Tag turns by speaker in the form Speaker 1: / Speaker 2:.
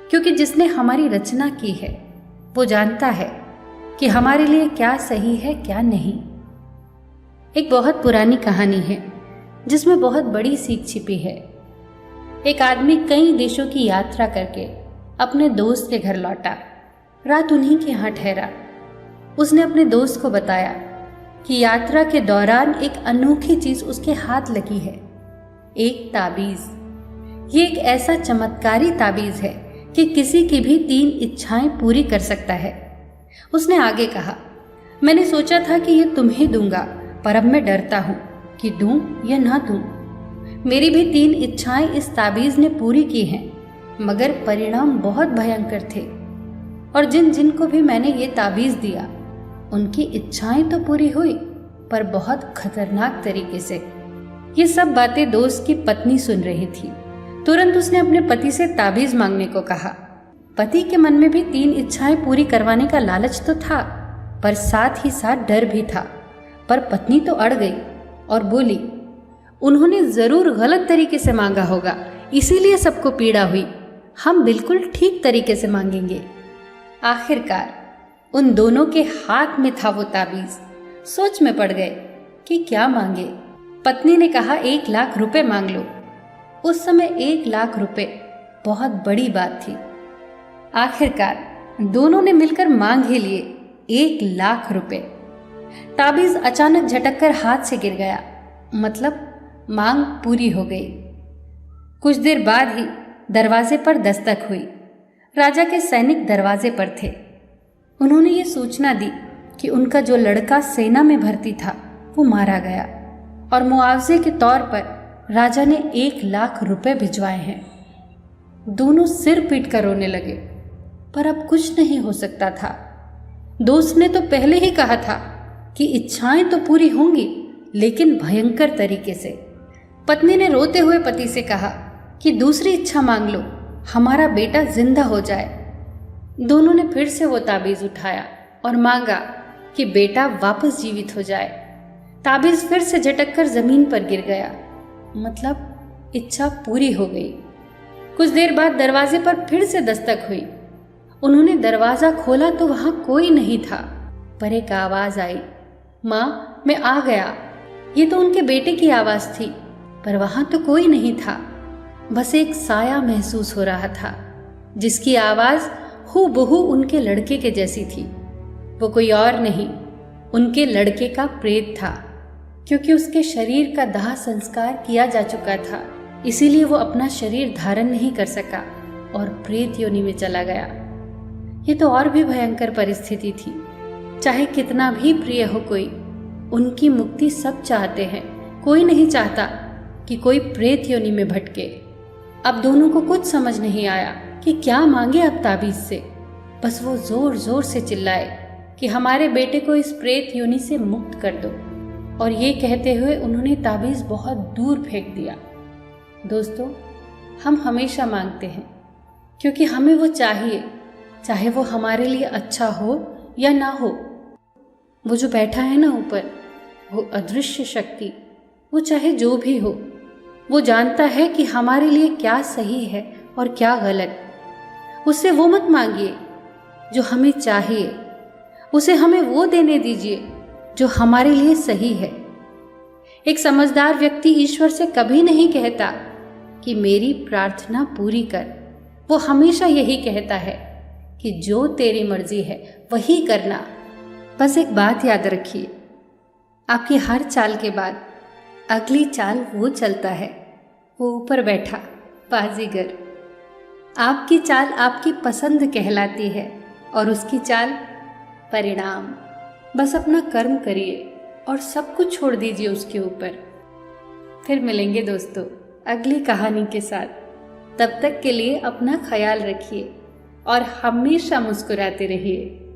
Speaker 1: क्योंकि जिसने हमारी रचना की है वो जानता है कि हमारे लिए क्या सही है क्या नहीं। एक बहुत पुरानी कहानी है जिसमें बहुत बड़ी सीख छिपी है। एक आदमी कई देशों की यात्रा करके अपने दोस्त के घर लौटा। रात उन्हीं के यहाँ ठहरा। उसने अपने दोस्त को बताया कि यात्रा के दौरान एक अनोखी चीज उसके हाथ लगी है, एक ताबीज। ये एक ऐसा चमत्कारी ताबीज है कि किसी की भी 3 इच्छाएं पूरी कर सकता है। उसने आगे कहा, मैंने सोचा था कि ये तुम्हें दूंगा, पर अब मैं डरता हूं कि दूं या ना दूं। मेरी भी 3 इच्छाएं इस ताबीज ने पूरी की हैं, मगर परिणाम बहुत भयंकर थे। और जिन जिन को भी मैंने ये ताबीज दिया उनकी इच्छाएं तो पूरी हुई, पर बहुत खतरनाक तरीके से। ये सब बातें दोस्त की पत्नी सुन रही थी। तुरंत उसने अपने पति से ताबीज मांगने को कहा। पति के मन में भी 3 इच्छाएं पूरी करवाने का लालच तो था, पर साथ ही साथ डर भी था। पर पत्नी तो अड़ गई और बोली, उन्होंने जरूर गलत तरीके से मांगा होगा, इसीलिए सबको पीड़ा हुई। हम बिल्कुल ठीक तरीके से मांगेंगे। आखिरकार उन दोनों के हाथ में था वो ताबीज। सोच में पड़ गए कि क्या मांगे। पत्नी ने कहा, 1 लाख रुपए मांग लो। उस समय 1 लाख रुपए बहुत बड़ी बात थी। आखिरकार दोनों ने मिलकर मांग ही लिए 1 लाख रुपए। ताबीज अचानक झटक कर हाथ से गिर गया, मतलब मांग पूरी हो गई। कुछ देर बाद ही दरवाजे पर दस्तक हुई। राजा के सैनिक दरवाजे पर थे। उन्होंने ये सूचना दी कि उनका जो लड़का सेना में भर्ती था वो मारा गया और मुआवजे के तौर पर राजा ने 1 लाख रुपए भिजवाए हैं। दोनों सिर पीट कर रोने लगे, पर अब कुछ नहीं हो सकता था। दोस्त ने तो पहले ही कहा था कि इच्छाएं तो पूरी होंगी, लेकिन भयंकर तरीके से। पत्नी ने रोते हुए पति से कहा कि दूसरी इच्छा मांग लो, हमारा बेटा जिंदा हो जाए। दोनों ने फिर से वो ताबीज उठाया और मांगा कि बेटा वापस जीवित हो जाए। ताबीज फिर से झटक कर जमीन पर गिर गया, मतलब इच्छा पूरी हो गई। कुछ देर बाद दरवाजे पर फिर से दस्तक हुई। उन्होंने दरवाजा खोला तो वहां कोई नहीं था, पर एक आवाज आई, माँ मैं आ गया। ये तो उनके बेटे की आवाज थी, पर वहां तो कोई नहीं था। बस एक साया महसूस हो रहा था, जिसकी आवाज हूबहू उनके लड़के के जैसी थी। वो कोई और नहीं, उनके लड़के का प्रेत था। क्योंकि उसके शरीर का दाह संस्कार किया जा चुका था, इसीलिए वो अपना शरीर धारण नहीं कर सका और प्रेत योनि में चला गया। ये तो और भी भयंकर परिस्थिति थी। चाहे कितना भी प्रिय हो कोई, उनकी मुक्ति सब चाहते हैं, कोई नहीं चाहता कि कोई प्रेत योनि में भटके। अब दोनों को कुछ समझ नहीं आया कि क्या मांगे अब ताबीज से। बस वो जोर जोर से चिल्लाए कि हमारे बेटे को इस प्रेत योनि से मुक्त कर दो, और ये कहते हुए उन्होंने ताबीज बहुत दूर फेंक दिया। दोस्तों, हम हमेशा मांगते हैं क्योंकि हमें वो चाहिए, चाहे वो हमारे लिए अच्छा हो या ना हो। वो जो बैठा है ना ऊपर, वो अदृश्य शक्ति, वो चाहे जो भी हो, वो जानता है कि हमारे लिए क्या सही है और क्या गलत। उससे वो मत मांगिए जो हमें चाहिए, उसे हमें वो देने दीजिए जो हमारे लिए सही है। एक समझदार व्यक्ति ईश्वर से कभी नहीं कहता कि मेरी प्रार्थना पूरी कर। वो हमेशा यही कहता है कि जो तेरी मर्जी है वही करना। बस एक बात याद रखिए, आपकी हर चाल के बाद अगली चाल वो चलता है, वो ऊपर बैठा बाजीगर। आपकी चाल आपकी पसंद कहलाती है और उसकी चाल परिणाम। बस अपना कर्म करिए और सब कुछ छोड़ दीजिए उसके ऊपर। फिर मिलेंगे दोस्तों अगली कहानी के साथ। तब तक के लिए अपना ख्याल रखिए और हमेशा मुस्कुराते रहिए।